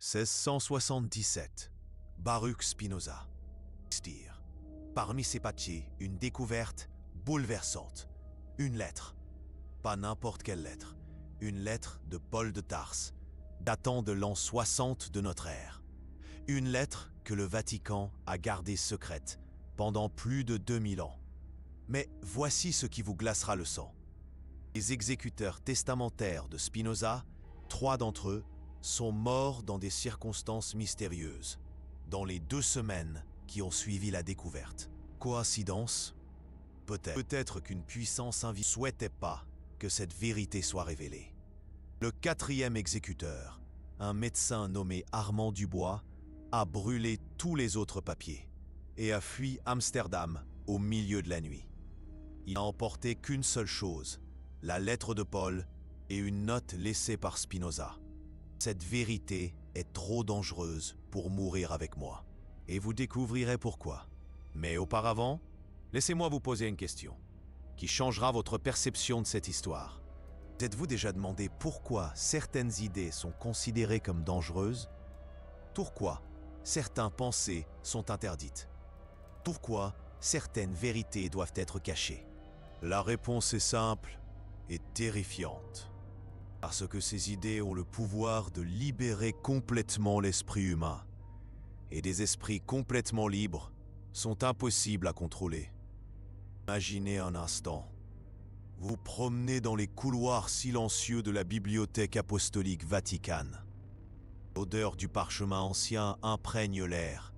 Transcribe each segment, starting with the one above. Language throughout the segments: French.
1677. Baruch Spinoza. Stire. Parmi ses papiers, une découverte bouleversante. Une lettre. Pas n'importe quelle lettre. Une lettre de Paul de Tarse, datant de l'an 60 de notre ère. Une lettre que le Vatican a gardée secrète pendant plus de 2000 ans. Mais voici ce qui vous glacera le sang. Les exécuteurs testamentaires de Spinoza, 3 d'entre eux, sont morts dans des circonstances mystérieuses, dans les 2 semaines qui ont suivi la découverte. Coïncidence? Peut-être. Peut-être qu'une puissance invisible ne souhaitait pas que cette vérité soit révélée. Le 4e exécuteur, un médecin nommé Armand Dubois, a brûlé tous les autres papiers et a fui Amsterdam au milieu de la nuit. Il n'a emporté qu'une seule chose, la lettre de Paul et une note laissée par Spinoza. Cette vérité est trop dangereuse pour mourir avec moi. Et vous découvrirez pourquoi. Mais auparavant, laissez-moi vous poser une question qui changera votre perception de cette histoire. Êtes-vous déjà demandé pourquoi certaines idées sont considérées comme dangereuses? Pourquoi certaines pensées sont interdites? Pourquoi certaines vérités doivent être cachées? La réponse est simple et terrifiante. Parce que ces idées ont le pouvoir de libérer complètement l'esprit humain. Et des esprits complètement libres sont impossibles à contrôler. Imaginez un instant. Vous vous promenez dans les couloirs silencieux de la bibliothèque apostolique Vaticane. L'odeur du parchemin ancien imprègne l'air.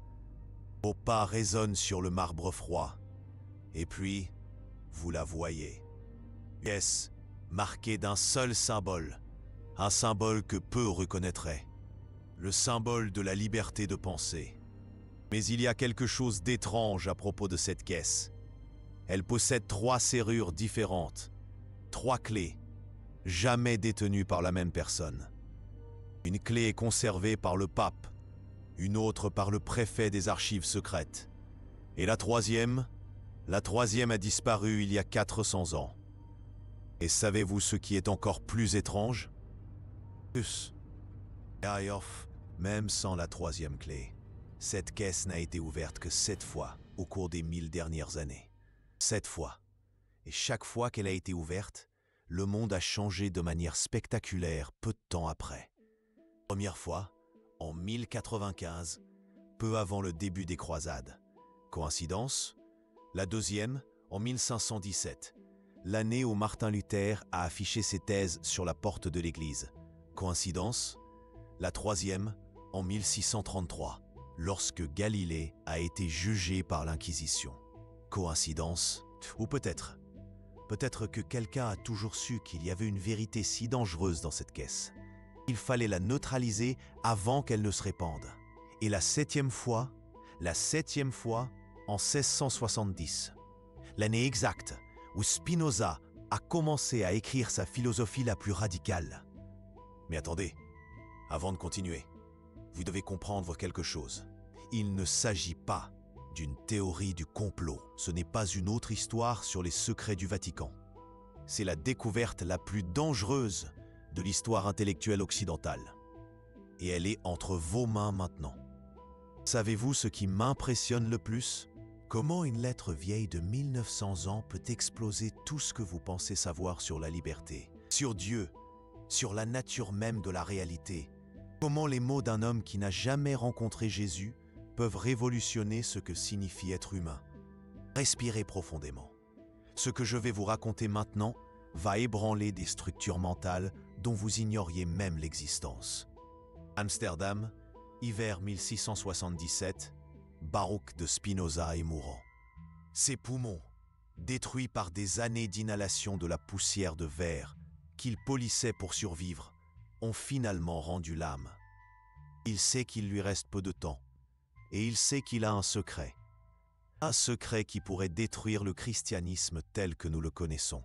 Vos pas résonnent sur le marbre froid. Et puis, vous la voyez. Yes, marquée d'un seul symbole. Un symbole que peu reconnaîtraient. Le symbole de la liberté de penser. Mais il y a quelque chose d'étrange à propos de cette caisse. Elle possède 3 serrures différentes. 3 clés, jamais détenues par la même personne. Une clé est conservée par le pape, une autre par le préfet des archives secrètes. Et la troisième a disparu il y a 400 ans. Et savez-vous ce qui est encore plus étrange? Même sans la 3e clé, cette caisse n'a été ouverte que 7 fois au cours des 1000 dernières années. 7 fois. Et chaque fois qu'elle a été ouverte, le monde a changé de manière spectaculaire peu de temps après. Première fois, en 1095, peu avant le début des croisades. Coïncidence? La deuxième, en 1517, l'année où Martin Luther a affiché ses thèses sur la porte de l'église. Coïncidence? La troisième, en 1633, lorsque Galilée a été jugé par l'Inquisition. Coïncidence? Ou peut-être que quelqu'un a toujours su qu'il y avait une vérité si dangereuse dans cette caisse. Il fallait la neutraliser avant qu'elle ne se répande. Et la 7e fois, en 1670, l'année exacte où Spinoza a commencé à écrire sa philosophie la plus radicale. Mais attendez, avant de continuer, vous devez comprendre quelque chose. Il ne s'agit pas d'une théorie du complot. Ce n'est pas une autre histoire sur les secrets du Vatican. C'est la découverte la plus dangereuse de l'histoire intellectuelle occidentale. Et elle est entre vos mains maintenant. Savez-vous ce qui m'impressionne le plus? Comment une lettre vieille de 1900 ans peut exploser tout ce que vous pensez savoir sur la liberté, sur Dieu, sur la nature même de la réalité? Comment les mots d'un homme qui n'a jamais rencontré Jésus peuvent révolutionner ce que signifie être humain? Respirez profondément. Ce que je vais vous raconter maintenant va ébranler des structures mentales dont vous ignoriez même l'existence. Amsterdam, hiver 1677, Baruch de Spinoza est mourant. Ses poumons, détruits par des années d'inhalation de la poussière de verre qu'il polissait pour survivre, ont finalement rendu l'âme. Il sait qu'il lui reste peu de temps. Et il sait qu'il a un secret qui pourrait détruire le christianisme tel que nous le connaissons.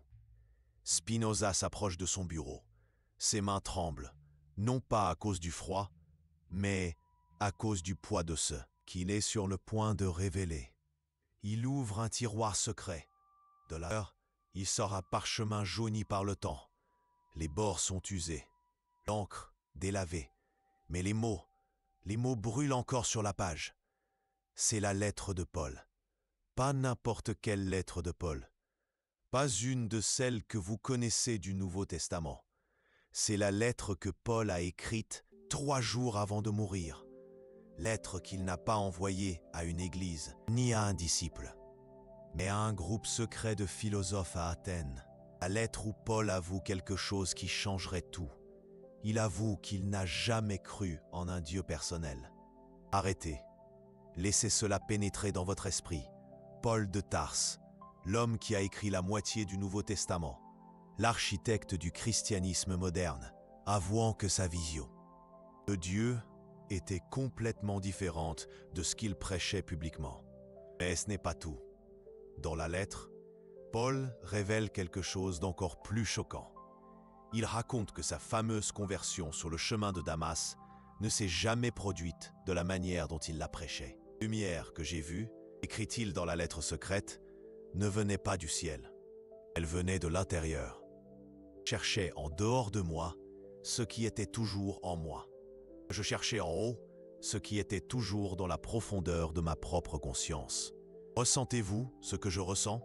Spinoza s'approche de son bureau. Ses mains tremblent, non pas à cause du froid, mais à cause du poids de ce qu'il est sur le point de révéler. Il ouvre un tiroir secret. De là, il sort un parchemin jauni par le temps. Les bords sont usés, l'encre délavée, mais les mots Les mots brûlent encore sur la page. C'est la lettre de Paul. Pas n'importe quelle lettre de Paul. Pas une de celles que vous connaissez du Nouveau Testament. C'est la lettre que Paul a écrite 3 jours avant de mourir. Lettre qu'il n'a pas envoyée à une église, ni à un disciple, mais à un groupe secret de philosophes à Athènes. La lettre où Paul avoue quelque chose qui changerait tout. Il avoue qu'il n'a jamais cru en un Dieu personnel. Arrêtez. Laissez cela pénétrer dans votre esprit. Paul de Tarse, l'homme qui a écrit la moitié du Nouveau Testament, l'architecte du christianisme moderne, avouant que sa vision de Dieu était complètement différente de ce qu'il prêchait publiquement. Mais ce n'est pas tout. Dans la lettre, Paul révèle quelque chose d'encore plus choquant. Il raconte que sa fameuse conversion sur le chemin de Damas ne s'est jamais produite de la manière dont il la prêchait. La lumière que j'ai vue, écrit-il dans la lettre secrète, ne venait pas du ciel. Elle venait de l'intérieur. Je cherchais en dehors de moi ce qui était toujours en moi. Je cherchais en haut ce qui était toujours dans la profondeur de ma propre conscience. Ressentez-vous ce que je ressens?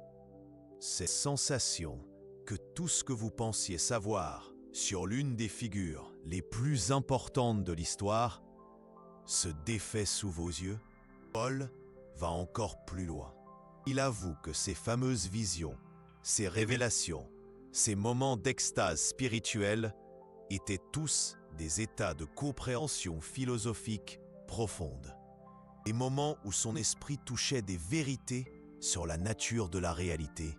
Cette sensation que tout ce que vous pensiez savoir sur l'une des figures les plus importantes de l'histoire se défait sous vos yeux. Paul va encore plus loin. Il avoue que ces fameuses visions, ces révélations, ces moments d'extase spirituelle étaient tous des états de compréhension philosophique profonde. Des moments où son esprit touchait des vérités sur la nature de la réalité,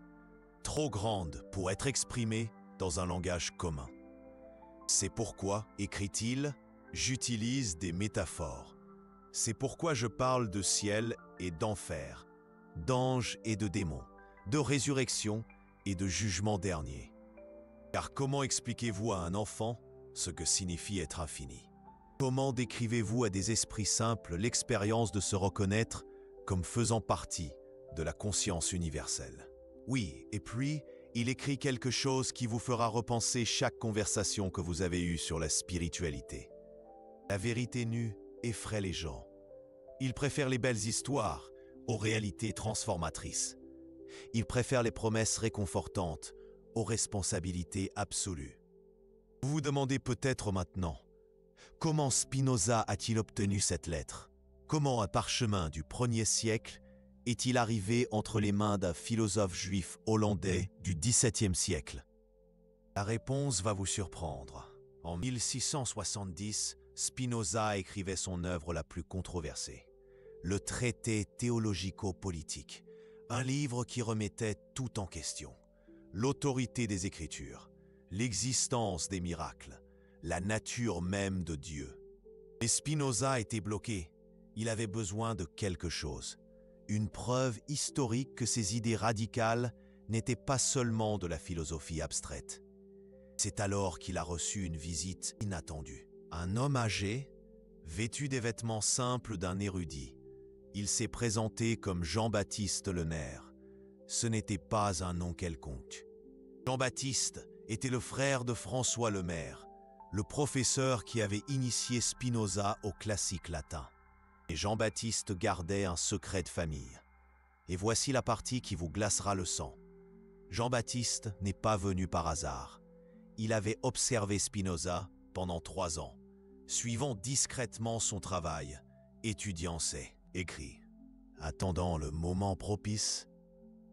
trop grandes pour être exprimées dans un langage commun. C'est pourquoi, écrit-il, j'utilise des métaphores. C'est pourquoi je parle de ciel et d'enfer, d'anges et de démons, de résurrection et de jugement dernier. Car comment expliquez-vous à un enfant ce que signifie être infini? Comment décrivez-vous à des esprits simples l'expérience de se reconnaître comme faisant partie de la conscience universelle? Oui, et puis, il écrit quelque chose qui vous fera repenser chaque conversation que vous avez eue sur la spiritualité. La vérité nue effraie les gens. Ils préfèrent les belles histoires aux réalités transformatrices. Ils préfèrent les promesses réconfortantes aux responsabilités absolues. Vous vous demandez peut-être maintenant, comment Spinoza a-t-il obtenu cette lettre? Comment un parchemin du 1er siècle est-il arrivé entre les mains d'un philosophe juif hollandais du XVIIe siècle? La réponse va vous surprendre. En 1670, Spinoza écrivait son œuvre la plus controversée, le Traité théologico-politique, un livre qui remettait tout en question. L'autorité des Écritures, l'existence des miracles, la nature même de Dieu. Mais Spinoza était bloqué. Il avait besoin de quelque chose. Une preuve historique que ses idées radicales n'étaient pas seulement de la philosophie abstraite. C'est alors qu'il a reçu une visite inattendue. Un homme âgé, vêtu des vêtements simples d'un érudit. Il s'est présenté comme Jean-Baptiste Lemaire. Ce n'était pas un nom quelconque. Jean-Baptiste était le frère de François Lemaire, le professeur qui avait initié Spinoza au classique latin. Et Jean-Baptiste gardait un secret de famille. Et voici la partie qui vous glacera le sang. Jean-Baptiste n'est pas venu par hasard. Il avait observé Spinoza pendant 3 ans, suivant discrètement son travail, étudiant ses écrits. Attendant le moment propice,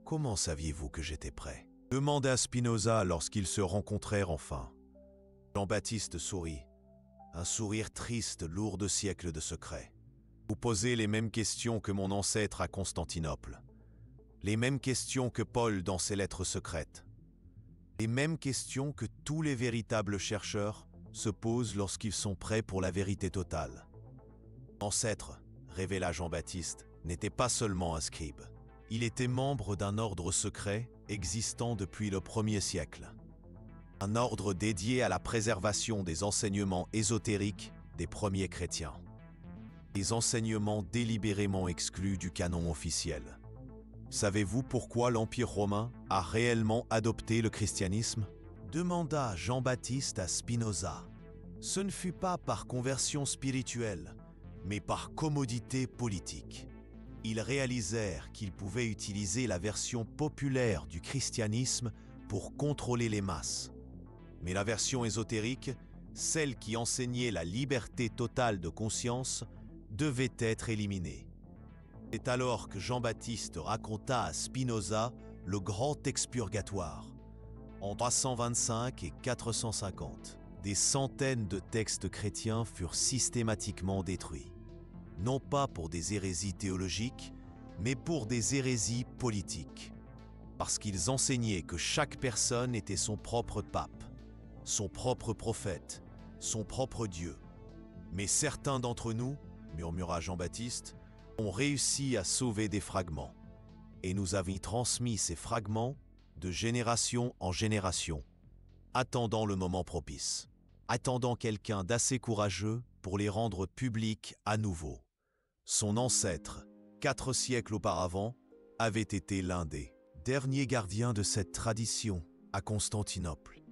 comment saviez-vous que j'étais prêt? Demanda Spinoza lorsqu'ils se rencontrèrent enfin. Jean-Baptiste sourit, un sourire triste lourd de siècles de secrets. Vous posez les mêmes questions que mon ancêtre à Constantinople, les mêmes questions que Paul dans ses lettres secrètes, les mêmes questions que tous les véritables chercheurs se posent lorsqu'ils sont prêts pour la vérité totale. L'ancêtre, révéla Jean-Baptiste, n'était pas seulement un scribe. Il était membre d'un ordre secret existant depuis le 1er siècle. Un ordre dédié à la préservation des enseignements ésotériques des premiers chrétiens. Des enseignements délibérément exclus du canon officiel. Savez-vous pourquoi l'Empire romain a réellement adopté le christianisme? Demanda Jean-Baptiste à Spinoza. Ce ne fut pas par conversion spirituelle, mais par commodité politique. Ils réalisèrent qu'ils pouvaient utiliser la version populaire du christianisme pour contrôler les masses. Mais la version ésotérique, celle qui enseignait la liberté totale de conscience, devait être éliminée. C'est alors que Jean-Baptiste raconta à Spinoza le grand expurgatoire. En 325 et 450, des centaines de textes chrétiens furent systématiquement détruits. Non pas pour des hérésies théologiques, mais pour des hérésies politiques. Parce qu'ils enseignaient que chaque personne était son propre pape, son propre prophète, son propre Dieu. Mais certains d'entre nous, murmura Jean-Baptiste, ont réussi à sauver des fragments. Et nous avons transmis ces fragments de génération en génération, attendant le moment propice, attendant quelqu'un d'assez courageux pour les rendre publics à nouveau. Son ancêtre, 4 siècles auparavant, avait été l'un des derniers gardiens de cette tradition à Constantinople.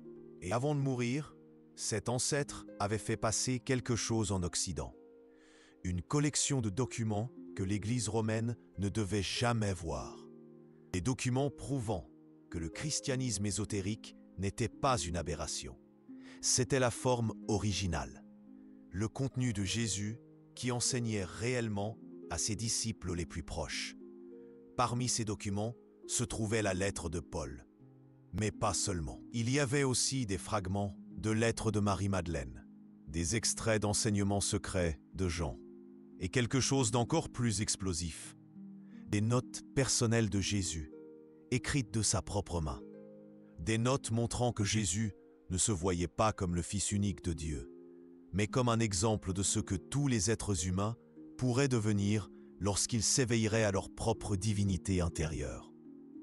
Et avant de mourir, cet ancêtre avait fait passer quelque chose en Occident. Une collection de documents que l'Église romaine ne devait jamais voir. Des documents prouvant que le christianisme ésotérique n'était pas une aberration. C'était la forme originale, le contenu de Jésus qui enseignait réellement à ses disciples les plus proches. Parmi ces documents se trouvait la lettre de Paul. Mais pas seulement. Il y avait aussi des fragments de lettres de Marie-Madeleine, des extraits d'enseignements secrets de Jean, et quelque chose d'encore plus explosif, des notes personnelles de Jésus, écrites de sa propre main. Des notes montrant que Jésus ne se voyait pas comme le Fils unique de Dieu, mais comme un exemple de ce que tous les êtres humains pourraient devenir lorsqu'ils s'éveilleraient à leur propre divinité intérieure.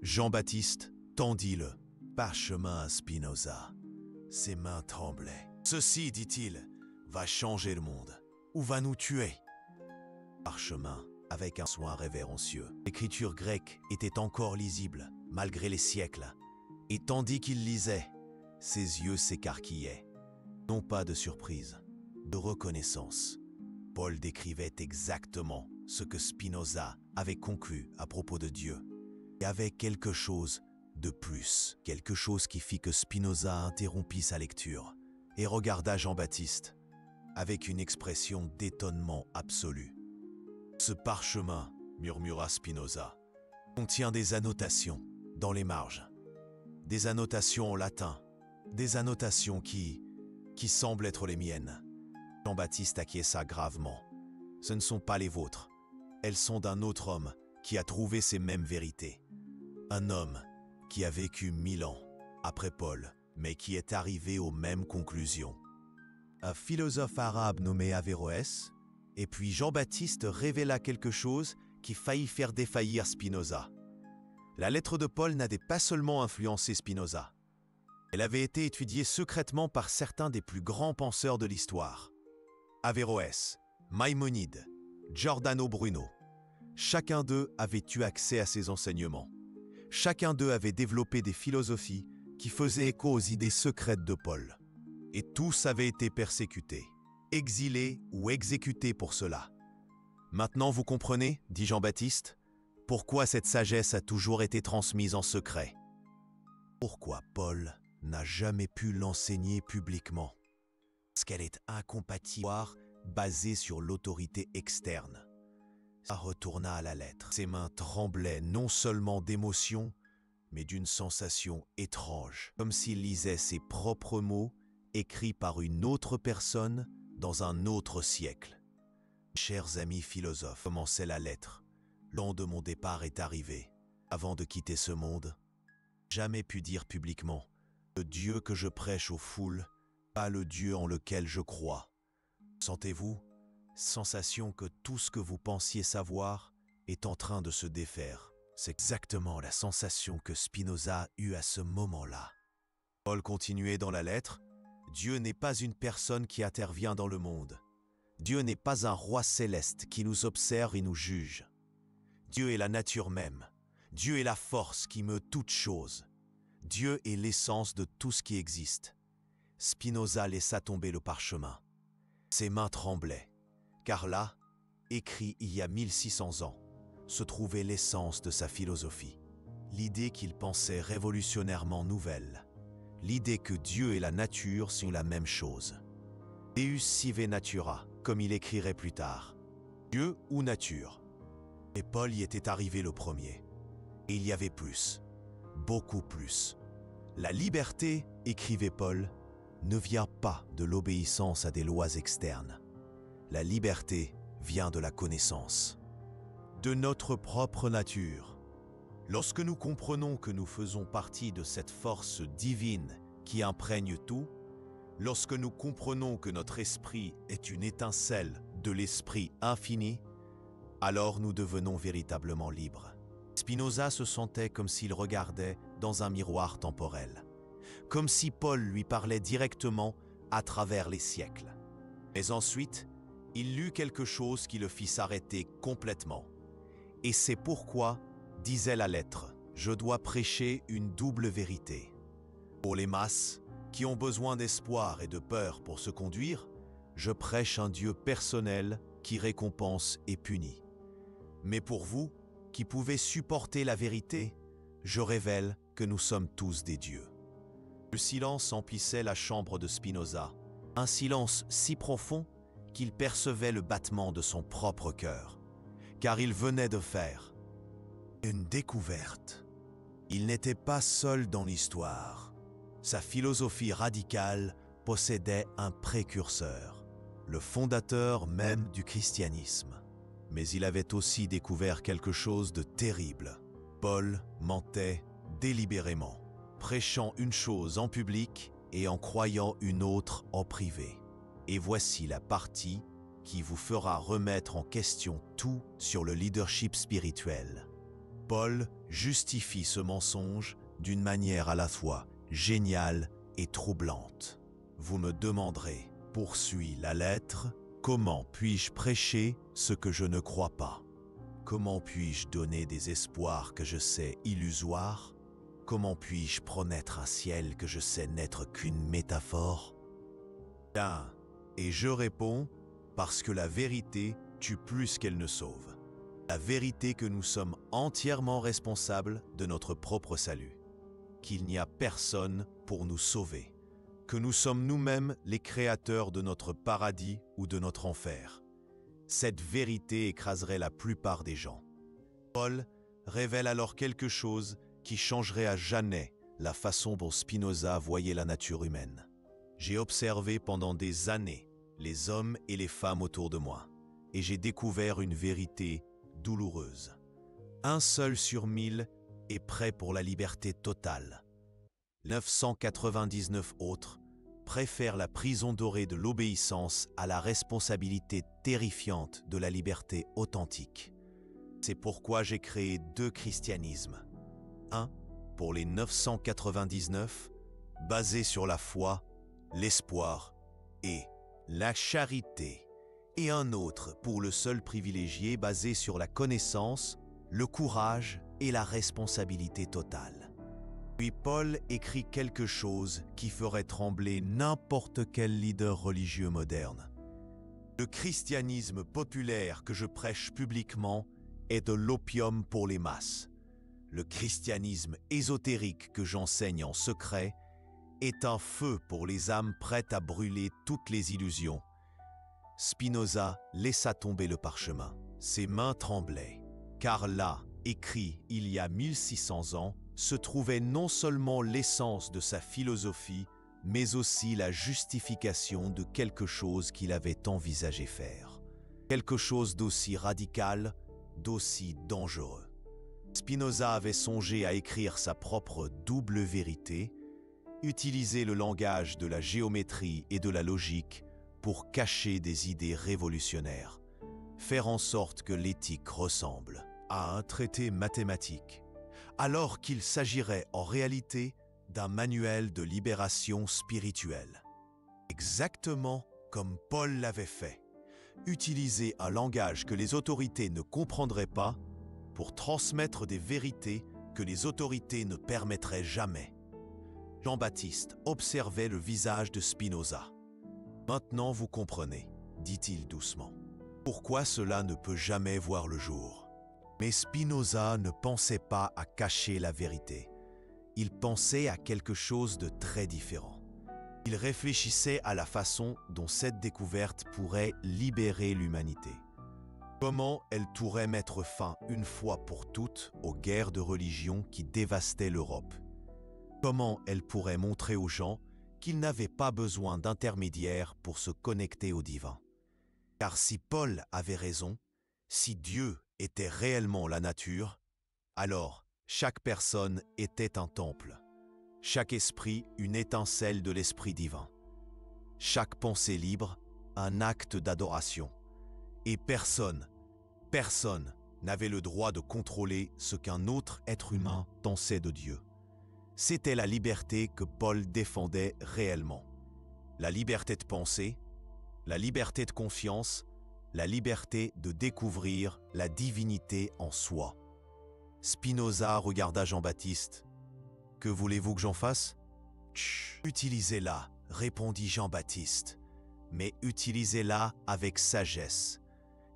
Jean-Baptiste tendit le parchemin à Spinoza. Ses mains tremblaient. « Ceci, dit-il, va changer le monde, ou va nous tuer. » Parchemin, avec un soin révérencieux. L'écriture grecque était encore lisible, malgré les siècles, et tandis qu'il lisait, ses yeux s'écarquillaient. Non pas de surprise, de reconnaissance. Paul décrivait exactement ce que Spinoza avait conclu à propos de Dieu. Il y avait quelque chose de plus, quelque chose qui fit que Spinoza interrompit sa lecture et regarda Jean-Baptiste avec une expression d'étonnement absolu. « Ce parchemin, murmura Spinoza, contient des annotations dans les marges, des annotations en latin, des annotations qui semblent être les miennes. » Jean-Baptiste acquiesça gravement. « Ce ne sont pas les vôtres. Elles sont d'un autre homme qui a trouvé ces mêmes vérités. Un homme qui a vécu 1000 ans après Paul, mais qui est arrivé aux mêmes conclusions. Un philosophe arabe nommé Averroès, et puis Jean-Baptiste révéla quelque chose qui faillit faire défaillir Spinoza. La lettre de Paul n'avait pas seulement influencé Spinoza. Elle avait été étudiée secrètement par certains des plus grands penseurs de l'histoire. Averroès, Maïmonide, Giordano Bruno. Chacun d'eux avait eu accès à ces enseignements. Chacun d'eux avait développé des philosophies qui faisaient écho aux idées secrètes de Paul. Et tous avaient été persécutés, exilés ou exécutés pour cela. Maintenant vous comprenez, dit Jean-Baptiste, pourquoi cette sagesse a toujours été transmise en secret. Pourquoi Paul n'a jamais pu l'enseigner publiquement. Parce qu'elle est incompatible, basée sur l'autorité externe. Ça retourna à la lettre. Ses mains tremblaient non seulement d'émotion, mais d'une sensation étrange, comme s'il lisait ses propres mots écrits par une autre personne dans un autre siècle. Chers amis philosophes, commençait la lettre. L'an de mon départ est arrivé. Avant de quitter ce monde, jamais pu dire publiquement le Dieu que je prêche aux foules, pas le Dieu en lequel je crois. Sentez-vous sensation que tout ce que vous pensiez savoir est en train de se défaire. C'est exactement la sensation que Spinoza eut à ce moment-là. Paul continuait dans la lettre. Dieu n'est pas une personne qui intervient dans le monde. Dieu n'est pas un roi céleste qui nous observe et nous juge. Dieu est la nature même. Dieu est la force qui meut toutes choses. Dieu est l'essence de tout ce qui existe. Spinoza laissa tomber le parchemin. Ses mains tremblaient, car là, écrit il y a 1600 ans, se trouvait l'essence de sa philosophie. L'idée qu'il pensait révolutionnairement nouvelle. L'idée que Dieu et la nature sont la même chose. Deus sive natura, comme il écrirait plus tard. Dieu ou nature. Et Paul y était arrivé le premier. Et il y avait plus. Beaucoup plus. La liberté, écrivait Paul, ne vient pas de l'obéissance à des lois externes. La liberté vient de la connaissance. De notre propre nature. Lorsque nous comprenons que nous faisons partie de cette force divine qui imprègne tout, lorsque nous comprenons que notre esprit est une étincelle de l'esprit infini, alors nous devenons véritablement libres. Spinoza se sentait comme s'il regardait dans un miroir temporel, comme si Paul lui parlait directement à travers les siècles. Mais ensuite, il lut quelque chose qui le fit s'arrêter complètement. Et c'est pourquoi, disait la lettre, je dois prêcher une double vérité. Pour les masses, qui ont besoin d'espoir et de peur pour se conduire, je prêche un Dieu personnel qui récompense et punit. Mais pour vous, qui pouvez supporter la vérité, je révèle que nous sommes tous des dieux. Le silence emplissait la chambre de Spinoza, un silence si profond qu'il percevait le battement de son propre cœur, car il venait de faire une découverte. Il n'était pas seul dans l'histoire. Sa philosophie radicale possédait un précurseur, le fondateur même du christianisme. Mais il avait aussi découvert quelque chose de terrible. Paul mentait délibérément, prêchant une chose en public et en croyant une autre en privé. Et voici la partie qui vous fera remettre en question tout sur le leadership spirituel. Paul justifie ce mensonge d'une manière à la fois géniale et troublante. Vous me demanderez, poursuit la lettre, comment puis-je prêcher ce que je ne crois pas? Comment puis-je donner des espoirs que je sais illusoires? Comment puis-je promettre un ciel que je sais n'être qu'une métaphore? Bien, et je réponds, parce que la vérité tue plus qu'elle ne sauve. La vérité que nous sommes entièrement responsables de notre propre salut, qu'il n'y a personne pour nous sauver, que nous sommes nous-mêmes les créateurs de notre paradis ou de notre enfer. Cette vérité écraserait la plupart des gens. Paul révèle alors quelque chose qui changerait à jamais la façon dont Spinoza voyait la nature humaine. J'ai observé pendant des années les hommes et les femmes autour de moi, et j'ai découvert une vérité douloureuse. 1 seul sur 1000 est prêt pour la liberté totale. 999 autres préfèrent la prison dorée de l'obéissance à la responsabilité terrifiante de la liberté authentique. C'est pourquoi j'ai créé 2 christianismes. Un pour les 999, basé sur la foi, l'espoir et la charité, et un autre pour le seul privilégié basé sur la connaissance, le courage et la responsabilité totale. Puis Paul écrit quelque chose qui ferait trembler n'importe quel leader religieux moderne. Le christianisme populaire que je prêche publiquement est de l'opium pour les masses. Le christianisme ésotérique que j'enseigne en secret est un feu pour les âmes prêtes à brûler toutes les illusions. Spinoza laissa tomber le parchemin. Ses mains tremblaient, car là, écrit il y a 1600 ans, se trouvait non seulement l'essence de sa philosophie, mais aussi la justification de quelque chose qu'il avait envisagé faire. Quelque chose d'aussi radical, d'aussi dangereux. Spinoza avait songé à écrire sa propre double vérité, utiliser le langage de la géométrie et de la logique pour cacher des idées révolutionnaires, faire en sorte que l'éthique ressemble à un traité mathématique, alors qu'il s'agirait en réalité d'un manuel de libération spirituelle. Exactement comme Paul l'avait fait, utiliser un langage que les autorités ne comprendraient pas pour transmettre des vérités que les autorités ne permettraient jamais. Jean-Baptiste observait le visage de Spinoza. « Maintenant vous comprenez, dit-il doucement. Pourquoi cela ne peut jamais voir le jour? Mais Spinoza ne pensait pas à cacher la vérité. Il pensait à quelque chose de très différent. Il réfléchissait à la façon dont cette découverte pourrait libérer l'humanité. Comment elle pourrait mettre fin une fois pour toutes aux guerres de religion qui dévastaient l'Europe. Comment elle pourrait montrer aux gens qu'ils n'avaient pas besoin d'intermédiaires pour se connecter au divin. Car si Paul avait raison, si Dieu était réellement la nature, alors chaque personne était un temple, chaque esprit une étincelle de l'esprit divin, chaque pensée libre un acte d'adoration. Et personne n'avait le droit de contrôler ce qu'un autre être humain pensait de Dieu. C'était la liberté que Paul défendait réellement. La liberté de penser, la liberté de confiance, la liberté de découvrir la divinité en soi. Spinoza regarda Jean-Baptiste. « Que voulez-vous que j'en fasse ?»« Tch, utilisez-la, répondit Jean-Baptiste, mais utilisez-la avec sagesse.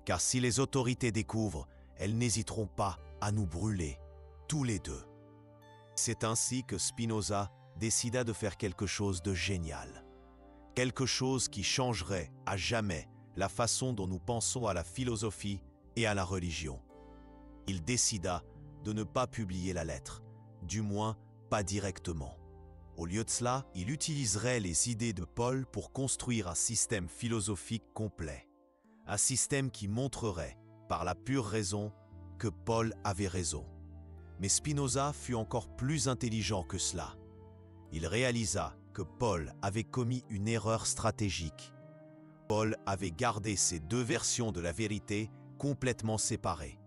Car si les autorités découvrent, elles n'hésiteront pas à nous brûler, tous les deux. » C'est ainsi que Spinoza décida de faire quelque chose de génial. Quelque chose qui changerait à jamais la façon dont nous pensons à la philosophie et à la religion. Il décida de ne pas publier la lettre, du moins pas directement. Au lieu de cela, il utiliserait les idées de Paul pour construire un système philosophique complet. Un système qui montrerait, par la pure raison, que Paul avait raison. Mais Spinoza fut encore plus intelligent que cela. Il réalisa que Paul avait commis une erreur stratégique. Paul avait gardé ces deux versions de la vérité complètement séparées.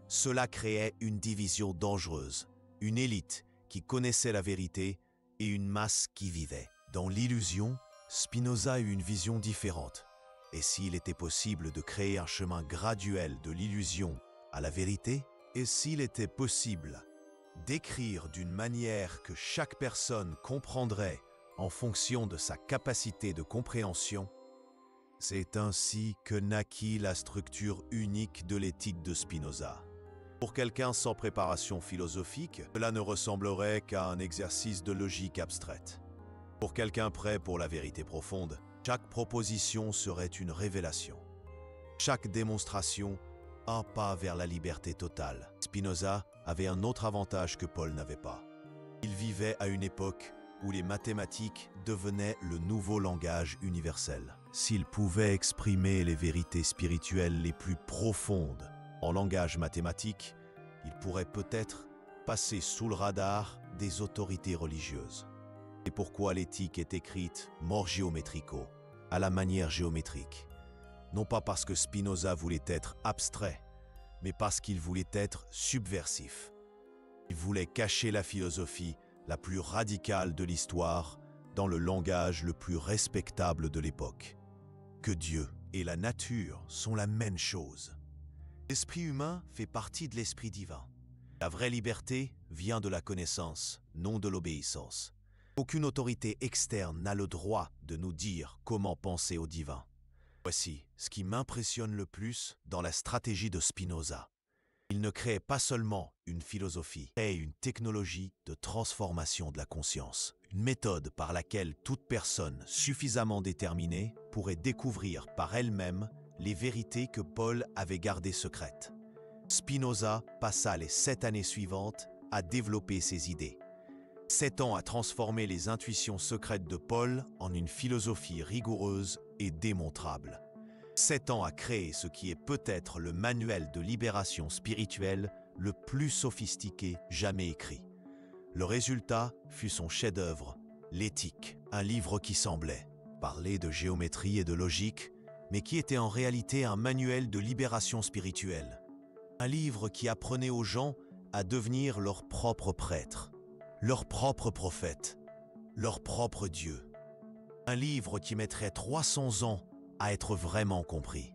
Cela créait une division dangereuse, une élite qui connaissait la vérité et une masse qui vivait. Dans l'illusion, Spinoza eut une vision différente. Et s'il était possible de créer un chemin graduel de l'illusion à la vérité? Et s'il était possible d'écrire d'une manière que chaque personne comprendrait en fonction de sa capacité de compréhension? C'est ainsi que naquit la structure unique de l'éthique de Spinoza. Pour quelqu'un sans préparation philosophique, cela ne ressemblerait qu'à un exercice de logique abstraite. Pour quelqu'un prêt pour la vérité profonde, chaque proposition serait une révélation. Chaque démonstration, un pas vers la liberté totale. Spinoza avait un autre avantage que Paul n'avait pas. Il vivait à une époque où les mathématiques devenaient le nouveau langage universel. S'il pouvait exprimer les vérités spirituelles les plus profondes en langage mathématique, il pourrait peut-être passer sous le radar des autorités religieuses. C'est pourquoi l'éthique est écrite mor geometrico, à la manière géométrique. Non pas parce que Spinoza voulait être abstrait, mais parce qu'il voulait être subversif. Il voulait cacher la philosophie la plus radicale de l'histoire dans le langage le plus respectable de l'époque. Que Dieu et la nature sont la même chose. L'esprit humain fait partie de l'esprit divin. La vraie liberté vient de la connaissance, non de l'obéissance. Aucune autorité externe n'a le droit de nous dire comment penser au divin. Voici ce qui m'impressionne le plus dans la stratégie de Spinoza. Il ne crée pas seulement une philosophie, mais une technologie de transformation de la conscience. Une méthode par laquelle toute personne suffisamment déterminée pourrait découvrir par elle-même les vérités que Paul avait gardées secrètes. Spinoza passa les 7 années suivantes à développer ses idées. 7 ans à transformer les intuitions secrètes de Paul en une philosophie rigoureuse et démontrable. 7 ans à créer ce qui est peut-être le manuel de libération spirituelle le plus sophistiqué jamais écrit. Le résultat fut son chef-d'œuvre, l'Éthique, un livre qui semblait parler de géométrie et de logique, mais qui était en réalité un manuel de libération spirituelle. Un livre qui apprenait aux gens à devenir leurs propres prêtres, leurs propres prophètes, leur propre Dieu. Un livre qui mettrait 300 ans à être vraiment compris.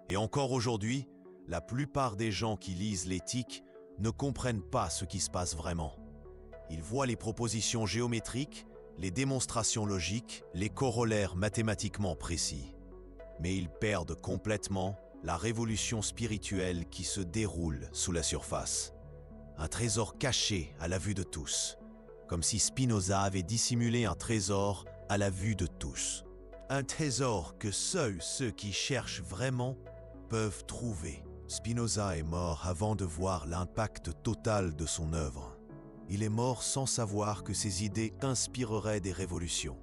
Et encore aujourd'hui, la plupart des gens qui lisent l'Éthique ne comprennent pas ce qui se passe vraiment. Ils voient les propositions géométriques, les démonstrations logiques, les corollaires mathématiquement précis. Mais ils perdent complètement la révolution spirituelle qui se déroule sous la surface. Un trésor caché à la vue de tous, comme si Spinoza avait dissimulé un trésor à la vue de tous. Un trésor que seuls ceux qui cherchent vraiment peuvent trouver. Spinoza est mort avant de voir l'impact total de son œuvre. Il est mort sans savoir que ses idées inspireraient des révolutions,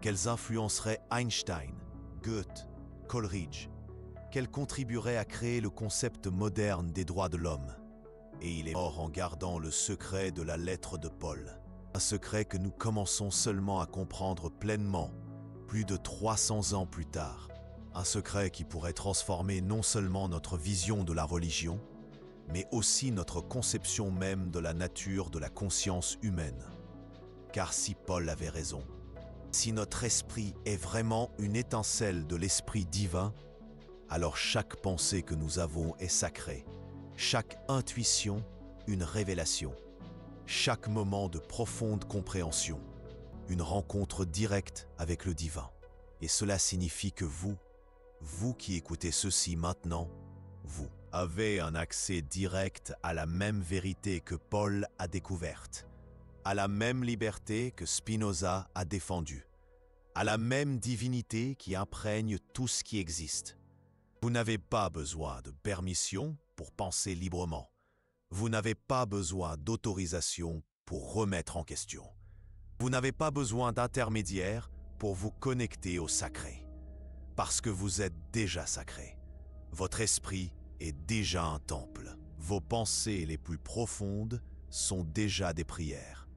qu'elles influenceraient Einstein, Goethe, Coleridge, qu'elles contribueraient à créer le concept moderne des droits de l'homme. Et il est mort en gardant le secret de la lettre de Paul. Un secret que nous commençons seulement à comprendre pleinement, plus de 300 ans plus tard. Un secret qui pourrait transformer non seulement notre vision de la religion, mais aussi notre conception même de la nature de la conscience humaine. Car si Paul avait raison, si notre esprit est vraiment une étincelle de l'esprit divin, alors chaque pensée que nous avons est sacrée, chaque intuition une révélation, chaque moment de profonde compréhension, une rencontre directe avec le divin. Et cela signifie que vous qui écoutez ceci maintenant, vous avez un accès direct à la même vérité que Paul a découverte, à la même liberté que Spinoza a défendue, à la même divinité qui imprègne tout ce qui existe. Vous n'avez pas besoin de permission pour penser librement. Vous n'avez pas besoin d'autorisation pour remettre en question. Vous n'avez pas besoin d'intermédiaire pour vous connecter au sacré. Parce que vous êtes déjà sacré. Votre esprit est déjà un temple. Vos pensées les plus profondes sont déjà des prières.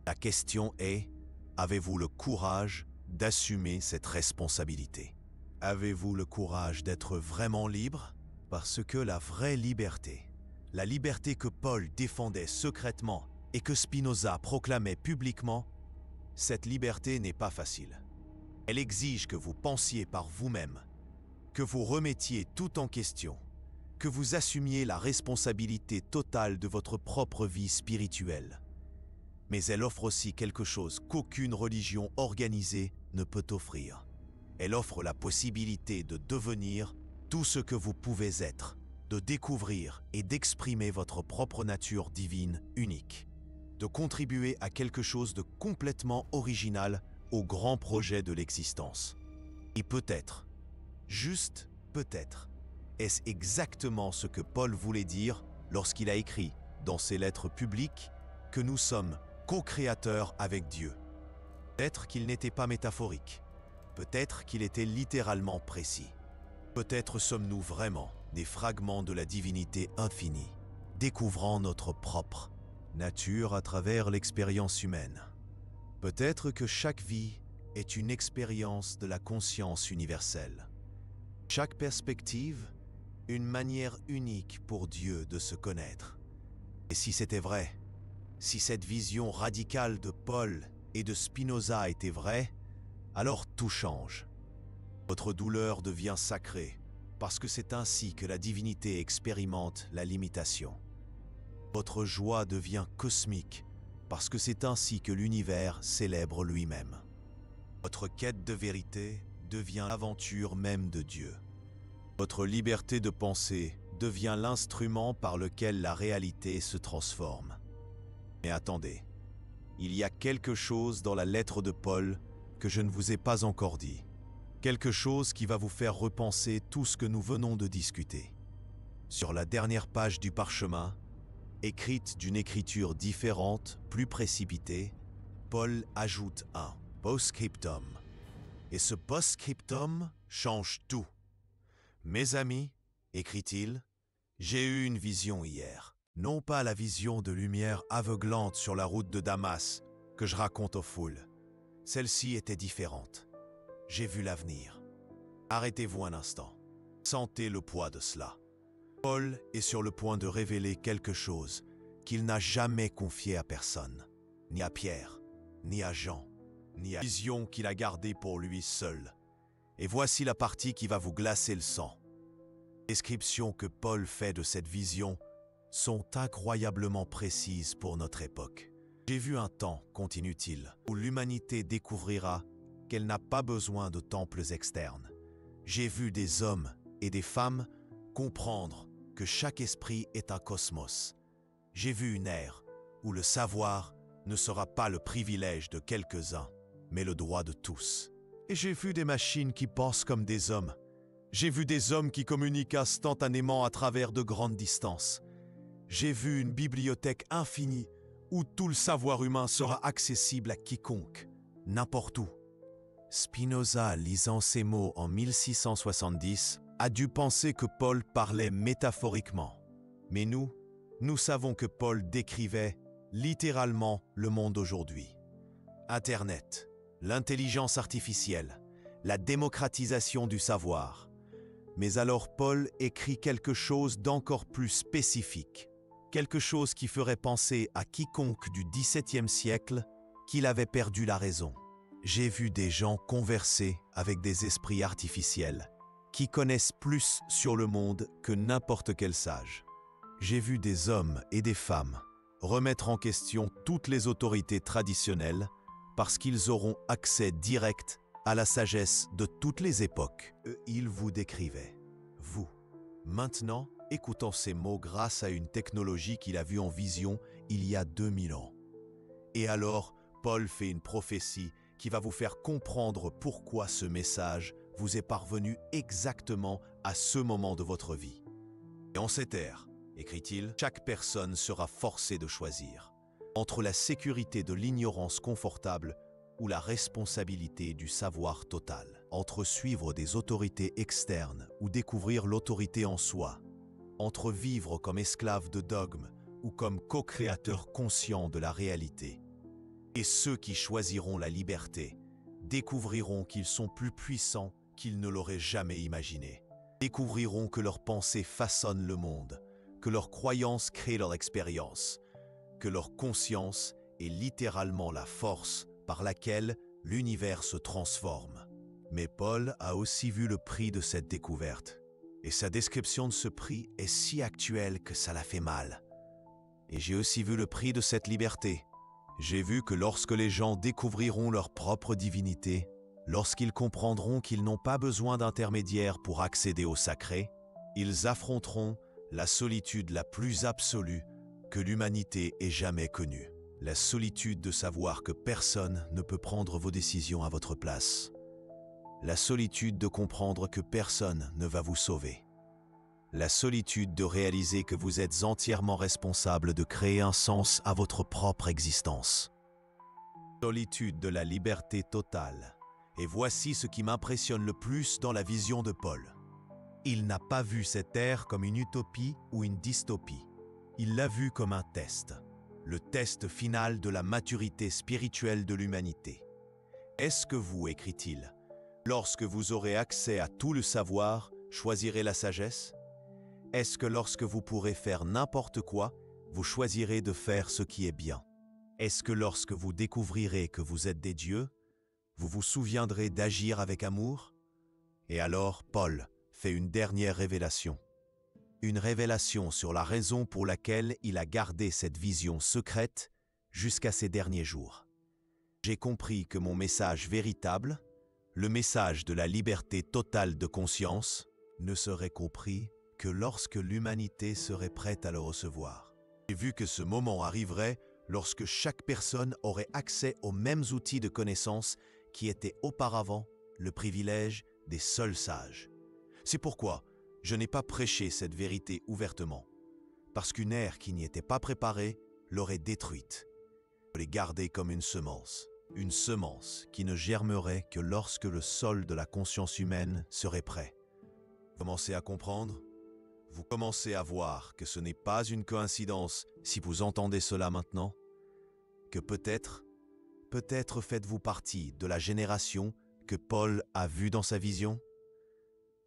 La question est, avez-vous le courage d'assumer cette responsabilité? Avez-vous le courage d'être vraiment libre? Parce que la vraie liberté, la liberté que Paul défendait secrètement et que Spinoza proclamait publiquement, cette liberté n'est pas facile. Elle exige que vous pensiez par vous-même, que vous remettiez tout en question, que vous assumiez la responsabilité totale de votre propre vie spirituelle. Mais elle offre aussi quelque chose qu'aucune religion organisée ne peut offrir. Elle offre la possibilité de devenir tout ce que vous pouvez être, de découvrir et d'exprimer votre propre nature divine unique, de contribuer à quelque chose de complètement original au grand projet de l'existence. Et peut-être, juste peut-être, est-ce exactement ce que Paul voulait dire lorsqu'il a écrit dans ses lettres publiques que nous sommes co-créateurs avec Dieu. Peut-être qu'il n'était pas métaphorique. Peut-être qu'il était littéralement précis. Peut-être sommes-nous vraiment des fragments de la divinité infinie, découvrant notre propre nature à travers l'expérience humaine. Peut-être que chaque vie est une expérience de la conscience universelle. Chaque perspective, une manière unique pour Dieu de se connaître. Et si c'était vrai, si cette vision radicale de Paul et de Spinoza était vraie, alors tout change. Votre douleur devient sacrée, parce que c'est ainsi que la divinité expérimente la limitation. Votre joie devient cosmique, parce que c'est ainsi que l'univers célèbre lui-même. Votre quête de vérité devient l'aventure même de Dieu. Votre liberté de penser devient l'instrument par lequel la réalité se transforme. Mais attendez, il y a quelque chose dans la lettre de Paul que je ne vous ai pas encore dit. Quelque chose qui va vous faire repenser tout ce que nous venons de discuter. Sur la dernière page du parchemin, écrite d'une écriture différente, plus précipitée, Paul ajoute un post-scriptum. Et ce post-scriptum change tout. Mes amis, écrit-il, j'ai eu une vision hier. Non pas la vision de lumière aveuglante sur la route de Damas que je raconte aux foules. Celle-ci était différente. J'ai vu l'avenir. Arrêtez-vous un instant. Sentez le poids de cela. Paul est sur le point de révéler quelque chose qu'il n'a jamais confié à personne, ni à Pierre, ni à Jean, ni à la vision qu'il a gardée pour lui seul. Et voici la partie qui va vous glacer le sang. Les descriptions que Paul fait de cette vision sont incroyablement précises pour notre époque. J'ai vu un temps, continue-t-il, où l'humanité découvrira qu'elle n'a pas besoin de temples externes. J'ai vu des hommes et des femmes comprendre que chaque esprit est un cosmos. J'ai vu une ère où le savoir ne sera pas le privilège de quelques-uns, mais le droit de tous. Et j'ai vu des machines qui pensent comme des hommes. J'ai vu des hommes qui communiquent instantanément à travers de grandes distances. J'ai vu une bibliothèque infinie où tout le savoir humain sera accessible à quiconque, n'importe où. Spinoza, lisant ces mots en 1670, a dû penser que Paul parlait métaphoriquement. Mais nous savons que Paul décrivait littéralement le monde d'aujourd'hui. Internet, l'intelligence artificielle, la démocratisation du savoir. Mais alors Paul écrit quelque chose d'encore plus spécifique, quelque chose qui ferait penser à quiconque du XVIIe siècle qu'il avait perdu la raison. J'ai vu des gens converser avec des esprits artificiels qui connaissent plus sur le monde que n'importe quel sage. J'ai vu des hommes et des femmes remettre en question toutes les autorités traditionnelles parce qu'ils auront accès direct à la sagesse de toutes les époques. Il vous décrivait, vous, maintenant, écoutant ces mots grâce à une technologie qu'il a vue en vision il y a 2000 ans. Et alors, Paul fait une prophétie qui va vous faire comprendre pourquoi ce message vous est parvenu exactement à ce moment de votre vie. Et en cette ère, écrit-il, chaque personne sera forcée de choisir entre la sécurité de l'ignorance confortable ou la responsabilité du savoir total, entre suivre des autorités externes ou découvrir l'autorité en soi, entre vivre comme esclave de dogmes ou comme co-créateur conscient de la réalité. Et ceux qui choisiront la liberté découvriront qu'ils sont plus puissants qu'ils ne l'auraient jamais imaginé. Découvriront que leurs pensées façonnent le monde, que leurs croyances créent leur expérience, que leur conscience est littéralement la force par laquelle l'univers se transforme. Mais Paul a aussi vu le prix de cette découverte, et sa description de ce prix est si actuelle que ça la fait mal. Et j'ai aussi vu le prix de cette liberté. J'ai vu que lorsque les gens découvriront leur propre divinité, lorsqu'ils comprendront qu'ils n'ont pas besoin d'intermédiaires pour accéder au sacré, ils affronteront la solitude la plus absolue que l'humanité ait jamais connue. La solitude de savoir que personne ne peut prendre vos décisions à votre place. La solitude de comprendre que personne ne va vous sauver. La solitude de réaliser que vous êtes entièrement responsable de créer un sens à votre propre existence. Solitude de la liberté totale. Et voici ce qui m'impressionne le plus dans la vision de Paul. Il n'a pas vu cette ère comme une utopie ou une dystopie. Il l'a vue comme un test. Le test final de la maturité spirituelle de l'humanité. Est-ce que vous, écrit-il, lorsque vous aurez accès à tout le savoir, choisirez la sagesse? Est-ce que lorsque vous pourrez faire n'importe quoi, vous choisirez de faire ce qui est bien? Est-ce que lorsque vous découvrirez que vous êtes des dieux, vous vous souviendrez d'agir avec amour? Et alors, Paul fait une dernière révélation. Une révélation sur la raison pour laquelle il a gardé cette vision secrète jusqu'à ses derniers jours. J'ai compris que mon message véritable, le message de la liberté totale de conscience, ne serait compris que lorsque l'humanité serait prête à le recevoir. J'ai vu que ce moment arriverait lorsque chaque personne aurait accès aux mêmes outils de connaissance qui étaient auparavant le privilège des seuls sages. C'est pourquoi je n'ai pas prêché cette vérité ouvertement, parce qu'une ère qui n'y était pas préparée l'aurait détruite. Je l'ai gardée comme une semence qui ne germerait que lorsque le sol de la conscience humaine serait prêt. Vous commencez à comprendre? Vous commencez à voir que ce n'est pas une coïncidence si vous entendez cela maintenant? Que peut-être faites-vous partie de la génération que Paul a vue dans sa vision?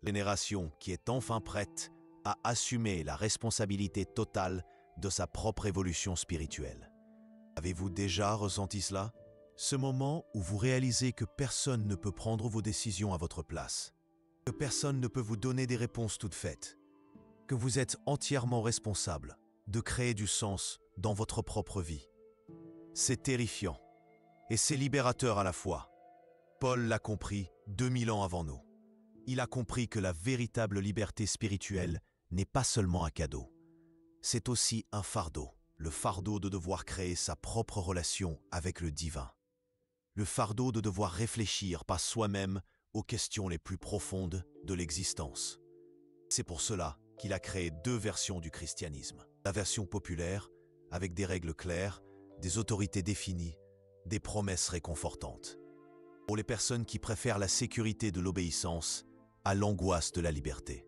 Génération qui est enfin prête à assumer la responsabilité totale de sa propre évolution spirituelle. Avez-vous déjà ressenti cela? Ce moment où vous réalisez que personne ne peut prendre vos décisions à votre place, que personne ne peut vous donner des réponses toutes faites, que vous êtes entièrement responsable de créer du sens dans votre propre vie. C'est terrifiant et c'est libérateur à la fois. Paul l'a compris 2000 ans avant nous. il a compris que la véritable liberté spirituelle n'est pas seulement un cadeau. C'est aussi un fardeau, le fardeau de devoir créer sa propre relation avec le divin. Le fardeau de devoir réfléchir par soi-même aux questions les plus profondes de l'existence. C'est pour cela qu'il a créé deux versions du christianisme. La version populaire, avec des règles claires, des autorités définies, des promesses réconfortantes. Pour les personnes qui préfèrent la sécurité de l'obéissance à l'angoisse de la liberté.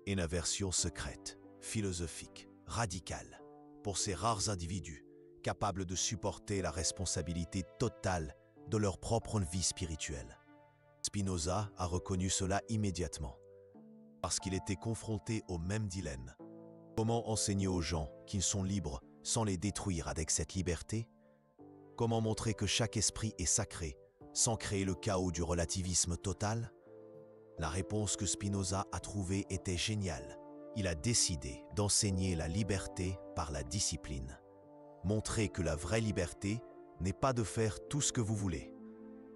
Et la version secrète, philosophique, radicale, pour ces rares individus capables de supporter la responsabilité totale de leur propre vie spirituelle. Spinoza a reconnu cela immédiatement, parce qu'il était confronté au même dilemme. Comment enseigner aux gens qu'ils sont libres sans les détruire avec cette liberté? Comment montrer que chaque esprit est sacré sans créer le chaos du relativisme total? La réponse que Spinoza a trouvée était géniale. Il a décidé d'enseigner la liberté par la discipline. Montrer que la vraie liberté n'est pas de faire tout ce que vous voulez.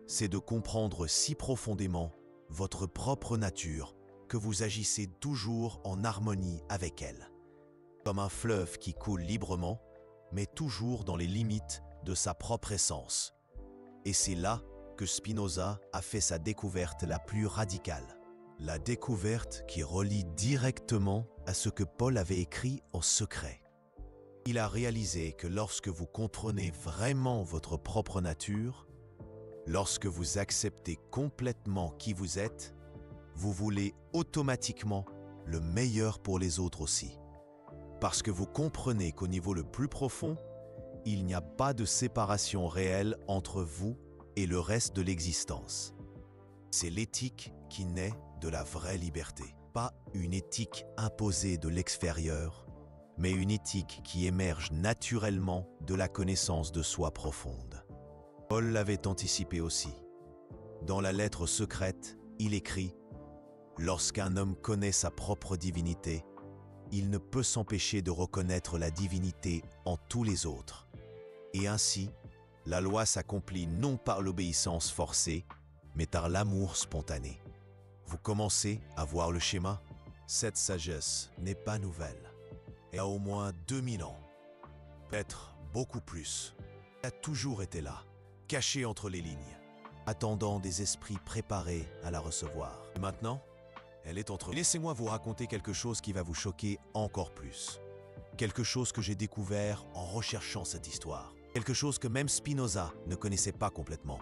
C'est de comprendre si profondément votre propre nature que vous agissez toujours en harmonie avec elle. Comme un fleuve qui coule librement, mais toujours dans les limites de sa propre essence. Et c'est là que Spinoza a fait sa découverte la plus radicale. La découverte qui relie directement à ce que Paul avait écrit en secret. Il a réalisé que lorsque vous comprenez vraiment votre propre nature, lorsque vous acceptez complètement qui vous êtes, vous voulez automatiquement le meilleur pour les autres aussi. Parce que vous comprenez qu'au niveau le plus profond, il n'y a pas de séparation réelle entre vous et le reste de l'existence. C'est l'éthique qui naît de la vraie liberté. Pas une éthique imposée de l'extérieur, mais une éthique qui émerge naturellement de la connaissance de soi profonde. Paul l'avait anticipé aussi. Dans la lettre secrète, il écrit « Lorsqu'un homme connaît sa propre divinité, il ne peut s'empêcher de reconnaître la divinité en tous les autres. Et ainsi, la loi s'accomplit non par l'obéissance forcée, mais par l'amour spontané. » Vous commencez à voir le schéma? Cette sagesse n'est pas nouvelle. Elle a au moins 2000 ans. Peut-être beaucoup plus. Elle a toujours été là, cachée entre les lignes, attendant des esprits préparés à la recevoir. Et maintenant, elle est entre... Laissez-moi vous raconter quelque chose qui va vous choquer encore plus. Quelque chose que j'ai découvert en recherchant cette histoire. Quelque chose que même Spinoza ne connaissait pas complètement.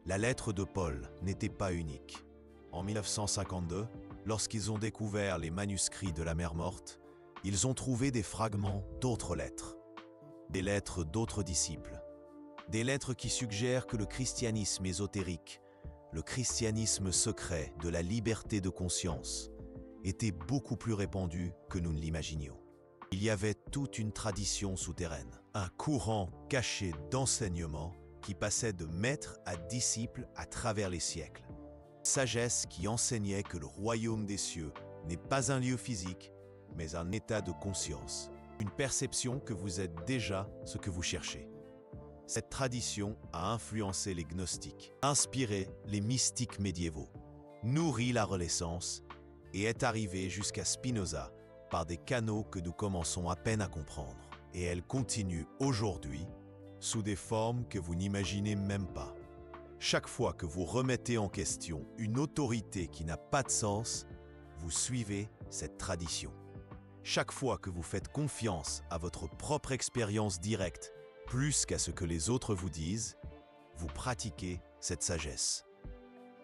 La lettre de Paul n'était pas unique. En 1952, lorsqu'ils ont découvert les manuscrits de la Mer Morte, ils ont trouvé des fragments d'autres lettres. Des lettres d'autres disciples. Des lettres qui suggèrent que le christianisme ésotérique, le christianisme secret de la liberté de conscience, était beaucoup plus répandu que nous ne l'imaginions. Il y avait toute une tradition souterraine, un courant caché d'enseignement qui passait de maître à disciple à travers les siècles. Sagesse qui enseignait que le royaume des cieux n'est pas un lieu physique, mais un état de conscience, une perception que vous êtes déjà ce que vous cherchez. Cette tradition a influencé les gnostiques, inspiré les mystiques médiévaux, nourri la Renaissance et est arrivée jusqu'à Spinoza par des canaux que nous commençons à peine à comprendre. Et elle continue aujourd'hui sous des formes que vous n'imaginez même pas. Chaque fois que vous remettez en question une autorité qui n'a pas de sens, vous suivez cette tradition. Chaque fois que vous faites confiance à votre propre expérience directe, plus qu'à ce que les autres vous disent, vous pratiquez cette sagesse.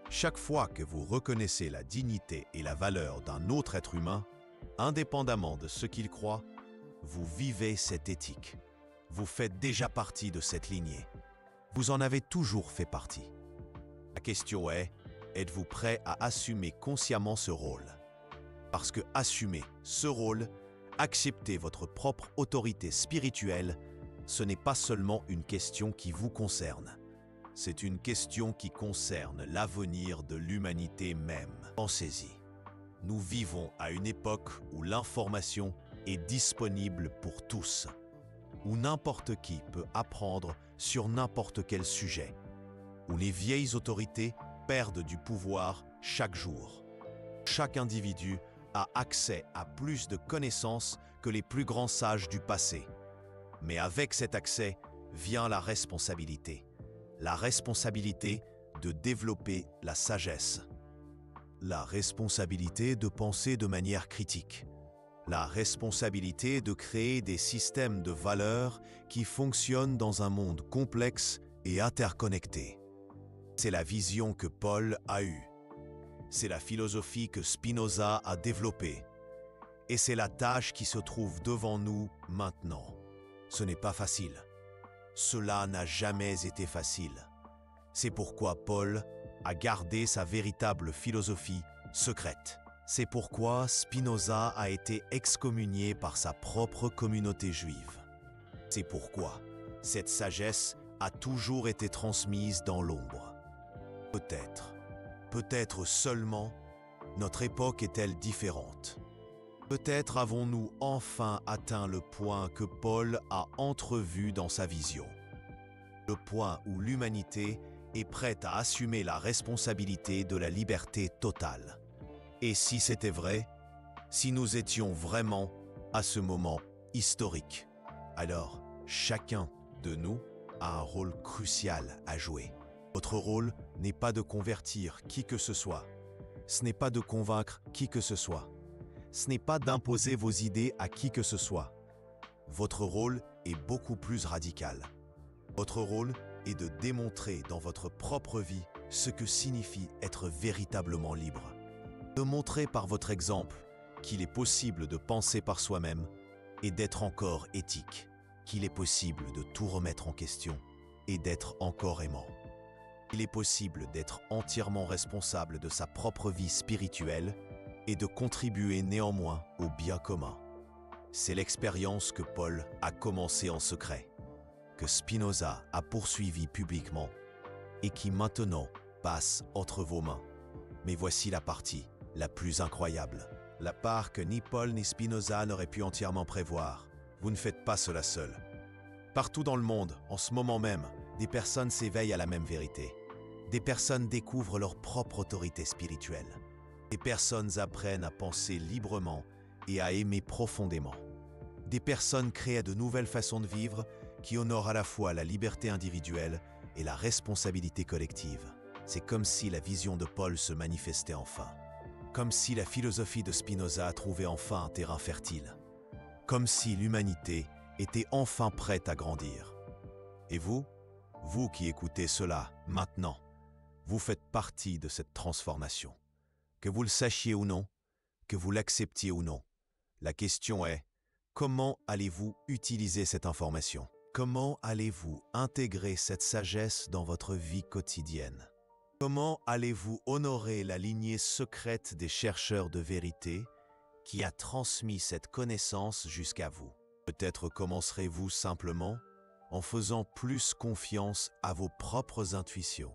Chaque fois que vous reconnaissez la dignité et la valeur d'un autre être humain, indépendamment de ce qu'il croit, vous vivez cette éthique. Vous faites déjà partie de cette lignée. Vous en avez toujours fait partie. La question est, êtes-vous prêt à assumer consciemment ce rôle? Parce que assumer ce rôle, accepter votre propre autorité spirituelle, ce n'est pas seulement une question qui vous concerne. C'est une question qui concerne l'avenir de l'humanité même. Pensez-y. Nous vivons à une époque où l'information est disponible pour tous, où n'importe qui peut apprendre sur n'importe quel sujet, où les vieilles autorités perdent du pouvoir chaque jour. Chaque individu a accès à plus de connaissances que les plus grands sages du passé. Mais avec cet accès vient la responsabilité. La responsabilité de développer la sagesse. La responsabilité de penser de manière critique. La responsabilité de créer des systèmes de valeurs qui fonctionnent dans un monde complexe et interconnecté. C'est la vision que Paul a eue. C'est la philosophie que Spinoza a développée. Et c'est la tâche qui se trouve devant nous maintenant. Ce n'est pas facile. Cela n'a jamais été facile. C'est pourquoi Paul a gardé sa véritable philosophie secrète. C'est pourquoi Spinoza a été excommunié par sa propre communauté juive. C'est pourquoi cette sagesse a toujours été transmise dans l'ombre. Peut-être seulement, notre époque est-elle différente. Peut-être avons-nous enfin atteint le point que Paul a entrevu dans sa vision. Le point où l'humanité est prête à assumer la responsabilité de la liberté totale. Et si c'était vrai, si nous étions vraiment à ce moment historique, alors chacun de nous a un rôle crucial à jouer. Votre rôle n'est pas de convertir qui que ce soit. Ce n'est pas de convaincre qui que ce soit. Ce n'est pas d'imposer vos idées à qui que ce soit. Votre rôle est beaucoup plus radical. Votre rôle est de démontrer dans votre propre vie ce que signifie être véritablement libre. De montrer par votre exemple qu'il est possible de penser par soi-même et d'être encore éthique, qu'il est possible de tout remettre en question et d'être encore aimant. Il est possible d'être entièrement responsable de sa propre vie spirituelle et de contribuer néanmoins au bien commun. C'est l'expérience que Paul a commencée en secret, que Spinoza a poursuivi publiquement et qui maintenant passe entre vos mains. Mais voici la partie la plus incroyable, la part que ni Paul ni Spinoza n'auraient pu entièrement prévoir. Vous ne faites pas cela seul. Partout dans le monde, en ce moment même, des personnes s'éveillent à la même vérité. Des personnes découvrent leur propre autorité spirituelle. Des personnes apprennent à penser librement et à aimer profondément. Des personnes créent de nouvelles façons de vivre qui honorent à la fois la liberté individuelle et la responsabilité collective. C'est comme si la vision de Paul se manifestait enfin. Comme si la philosophie de Spinoza trouvait enfin un terrain fertile. Comme si l'humanité était enfin prête à grandir. Et vous qui écoutez cela maintenant, vous faites partie de cette transformation. Que vous le sachiez ou non, que vous l'acceptiez ou non, la question est, comment allez-vous utiliser cette information? Comment allez-vous intégrer cette sagesse dans votre vie quotidienne? Comment allez-vous honorer la lignée secrète des chercheurs de vérité qui a transmis cette connaissance jusqu'à vous? Peut-être commencerez-vous simplement en faisant plus confiance à vos propres intuitions.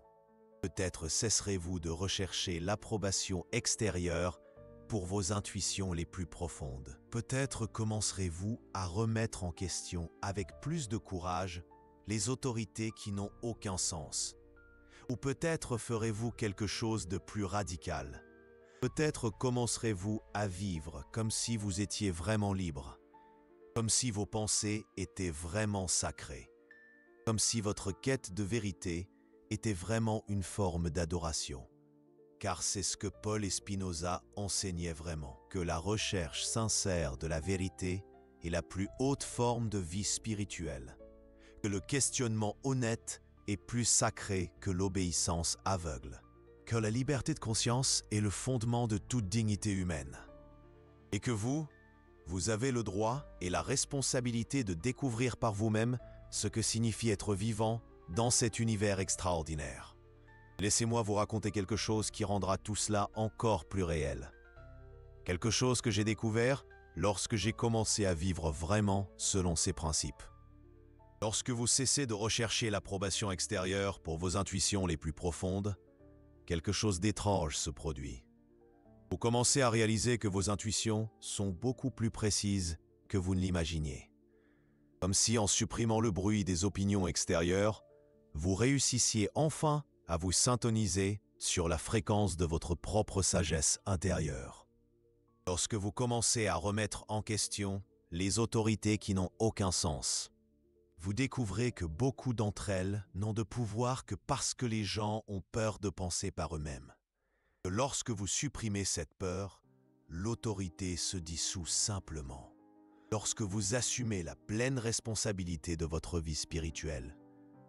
Peut-être cesserez-vous de rechercher l'approbation extérieure pour vos intuitions les plus profondes. Peut-être commencerez-vous à remettre en question avec plus de courage les autorités qui n'ont aucun sens. Ou peut-être ferez-vous quelque chose de plus radical. Peut-être commencerez-vous à vivre comme si vous étiez vraiment libre, comme si vos pensées étaient vraiment sacrées, comme si votre quête de vérité était vraiment une forme d'adoration. Car c'est ce que Paul et Spinoza enseignaient vraiment, que la recherche sincère de la vérité est la plus haute forme de vie spirituelle, que le questionnement honnête est plus sacré que l'obéissance aveugle, que la liberté de conscience est le fondement de toute dignité humaine, et que vous avez le droit et la responsabilité de découvrir par vous-même ce que signifie être vivant dans cet univers extraordinaire. Laissez-moi vous raconter quelque chose qui rendra tout cela encore plus réel. Quelque chose que j'ai découvert lorsque j'ai commencé à vivre vraiment selon ces principes. Lorsque vous cessez de rechercher l'approbation extérieure pour vos intuitions les plus profondes, quelque chose d'étrange se produit. Vous commencez à réaliser que vos intuitions sont beaucoup plus précises que vous ne l'imaginiez. Comme si en supprimant le bruit des opinions extérieures, vous réussissiez enfin à vous syntoniser sur la fréquence de votre propre sagesse intérieure. Lorsque vous commencez à remettre en question les autorités qui n'ont aucun sens, vous découvrez que beaucoup d'entre elles n'ont de pouvoir que parce que les gens ont peur de penser par eux-mêmes. Lorsque vous supprimez cette peur, l'autorité se dissout simplement. Lorsque vous assumez la pleine responsabilité de votre vie spirituelle,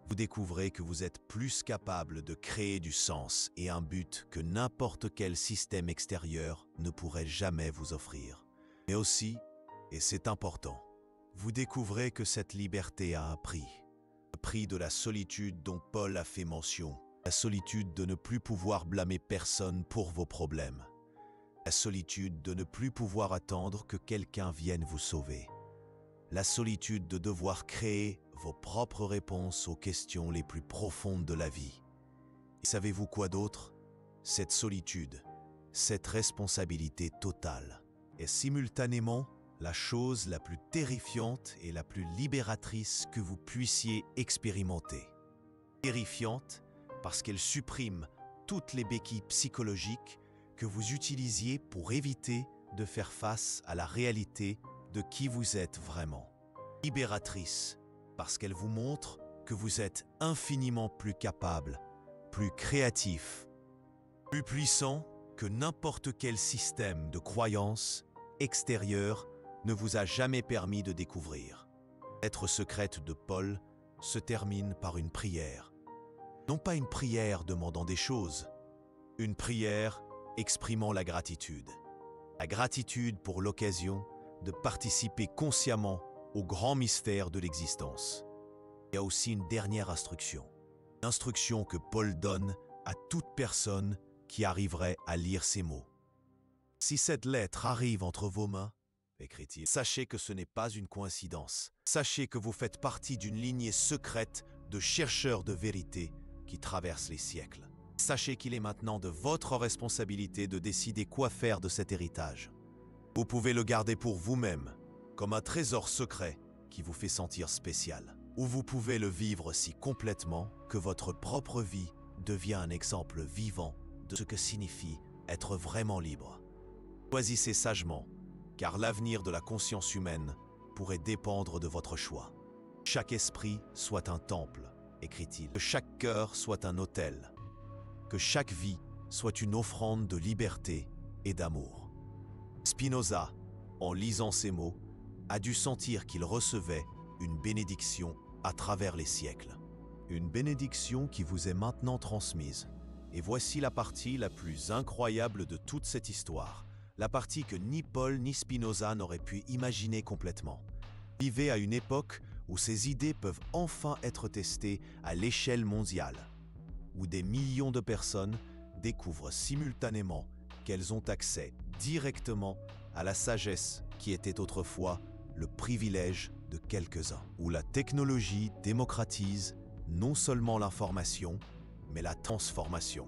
vous découvrez que vous êtes plus capable de créer du sens et un but que n'importe quel système extérieur ne pourrait jamais vous offrir. Mais aussi, et c'est important, vous découvrez que cette liberté a un prix. Le prix de la solitude dont Paul a fait mention. La solitude de ne plus pouvoir blâmer personne pour vos problèmes. La solitude de ne plus pouvoir attendre que quelqu'un vienne vous sauver. La solitude de devoir créer vos propres réponses aux questions les plus profondes de la vie. Et savez-vous quoi d'autre? Cette solitude, cette responsabilité totale est simultanément la chose la plus terrifiante et la plus libératrice que vous puissiez expérimenter. Terrifiante parce qu'elle supprime toutes les béquilles psychologiques que vous utilisiez pour éviter de faire face à la réalité de qui vous êtes vraiment. Libératrice parce qu'elle vous montre que vous êtes infiniment plus capable, plus créatif, plus puissant que n'importe quel système de croyance extérieur ne vous a jamais permis de découvrir. La lettre secrète de Paul se termine par une prière. Non pas une prière demandant des choses, une prière exprimant la gratitude. La gratitude pour l'occasion de participer consciemment au grand mystère de l'existence. Il y a aussi une dernière instruction. L'instruction que Paul donne à toute personne qui arriverait à lire ces mots. Si cette lettre arrive entre vos mains, écrit-il, sachez que ce n'est pas une coïncidence. Sachez que vous faites partie d'une lignée secrète de chercheurs de vérité qui traverse les siècles. Sachez qu'il est maintenant de votre responsabilité de décider quoi faire de cet héritage. Vous pouvez le garder pour vous-même, comme un trésor secret qui vous fait sentir spécial. Ou vous pouvez le vivre si complètement que votre propre vie devient un exemple vivant de ce que signifie être vraiment libre. Choisissez sagement, car l'avenir de la conscience humaine pourrait dépendre de votre choix. Chaque esprit soit un temple, écrit-il. Que chaque cœur soit un autel. Que chaque vie soit une offrande de liberté et d'amour. Spinoza, en lisant ces mots, a dû sentir qu'il recevait une bénédiction à travers les siècles. Une bénédiction qui vous est maintenant transmise. Et voici la partie la plus incroyable de toute cette histoire. La partie que ni Paul ni Spinoza n'auraient pu imaginer complètement. Vivez à une époque où ces idées peuvent enfin être testées à l'échelle mondiale, où des millions de personnes découvrent simultanément qu'elles ont accès directement à la sagesse qui était autrefois le privilège de quelques-uns, où la technologie démocratise non seulement l'information, mais la transformation.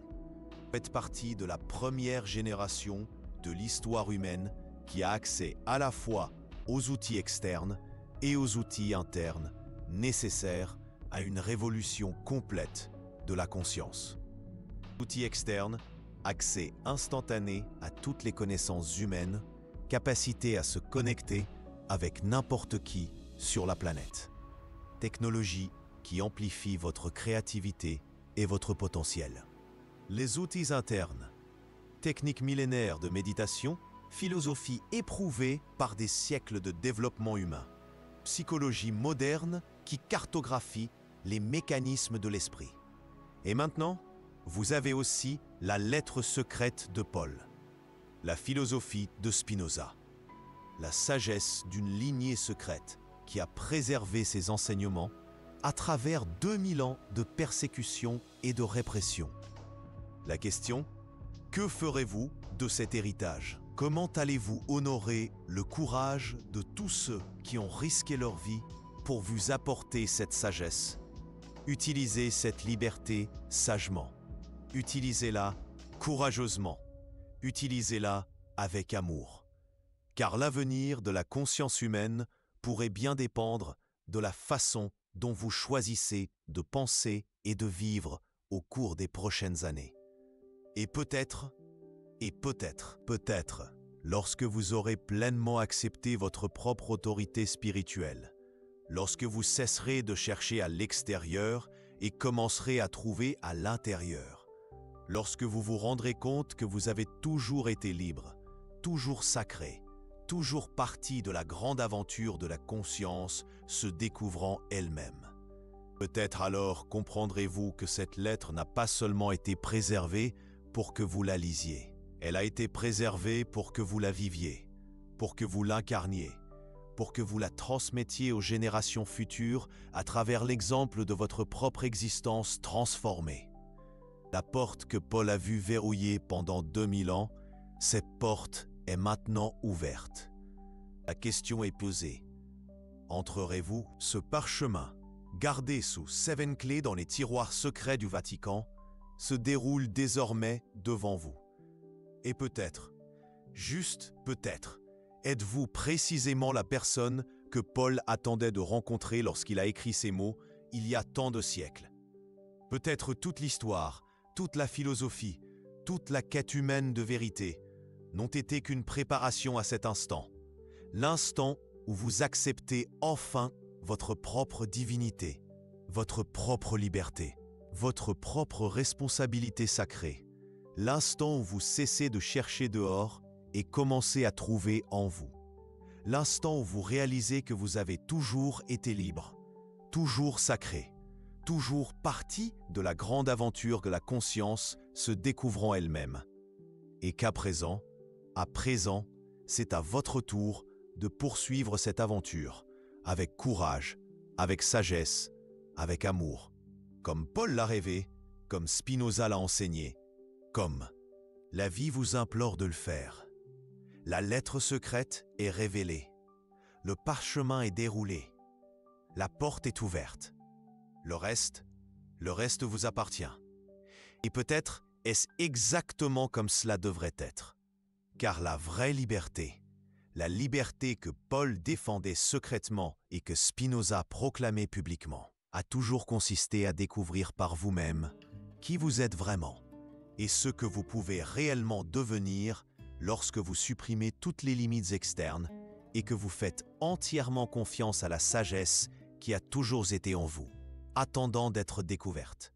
Vous faites partie de la première génération de l'histoire humaine qui a accès à la fois aux outils externes et aux outils internes nécessaires à une révolution complète de la conscience. Outils externes, accès instantané à toutes les connaissances humaines, capacité à se connecter avec n'importe qui sur la planète. Technologie qui amplifie votre créativité et votre potentiel. Les outils internes, techniques millénaires de méditation, philosophie éprouvée par des siècles de développement humain, psychologie moderne qui cartographie les mécanismes de l'esprit. Et maintenant, vous avez aussi la lettre secrète de Paul, la philosophie de Spinoza, la sagesse d'une lignée secrète qui a préservé ses enseignements à travers 2000 ans de persécution et de répression. La question, que ferez-vous de cet héritage? Comment allez-vous honorer le courage de tous ceux qui ont risqué leur vie pour vous apporter cette sagesse? Utilisez cette liberté sagement. Utilisez-la courageusement. Utilisez-la avec amour. Car l'avenir de la conscience humaine pourrait bien dépendre de la façon dont vous choisissez de penser et de vivre au cours des prochaines années. Et peut-être, peut-être, lorsque vous aurez pleinement accepté votre propre autorité spirituelle, lorsque vous cesserez de chercher à l'extérieur et commencerez à trouver à l'intérieur, lorsque vous vous rendrez compte que vous avez toujours été libre, toujours sacré, toujours partie de la grande aventure de la conscience se découvrant elle-même. Peut-être alors comprendrez-vous que cette lettre n'a pas seulement été préservée pour que vous la lisiez. Elle a été préservée pour que vous la viviez, pour que vous l'incarniez, pour que vous la transmettiez aux générations futures à travers l'exemple de votre propre existence transformée. La porte que Paul a vue verrouillée pendant 2000 ans, cette porte est maintenant ouverte. La question est posée. Entrerez-vous ce parchemin, gardé sous 7 clés dans les tiroirs secrets du Vatican, se déroule désormais devant vous. Et peut-être, juste peut-être, êtes-vous précisément la personne que Paul attendait de rencontrer lorsqu'il a écrit ces mots il y a tant de siècles. Peut-être toute l'histoire, toute la philosophie, toute la quête humaine de vérité n'ont été qu'une préparation à cet instant. L'instant où vous acceptez enfin votre propre divinité, votre propre liberté, votre propre responsabilité sacrée. L'instant où vous cessez de chercher dehors et commencez à trouver en vous. L'instant où vous réalisez que vous avez toujours été libre, toujours sacré, toujours partie de la grande aventure de la conscience se découvrant elle-même. Et qu'à présent, c'est à votre tour de poursuivre cette aventure avec courage, avec sagesse, avec amour. Comme Paul l'a rêvé, comme Spinoza l'a enseigné, comme la vie vous implore de le faire. La lettre secrète est révélée. Le parchemin est déroulé. La porte est ouverte. Le reste vous appartient. Et peut-être est-ce exactement comme cela devrait être. Car la vraie liberté, la liberté que Paul défendait secrètement et que Spinoza proclamait publiquement, a toujours consisté à découvrir par vous-même qui vous êtes vraiment et ce que vous pouvez réellement devenir lorsque vous supprimez toutes les limites externes et que vous faites entièrement confiance à la sagesse qui a toujours été en vous, attendant d'être découverte.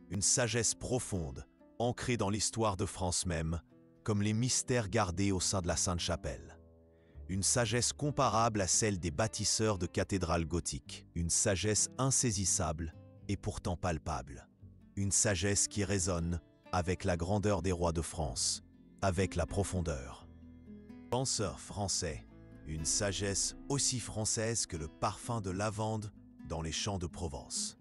Une sagesse profonde, ancrée dans l'histoire de France même, comme les mystères gardés au sein de la Sainte-Chapelle. Une sagesse comparable à celle des bâtisseurs de cathédrales gothiques. Une sagesse insaisissable et pourtant palpable. Une sagesse qui résonne avec la grandeur des rois de France, avec la profondeur. Penseur français, une sagesse aussi française que le parfum de lavande dans les champs de Provence.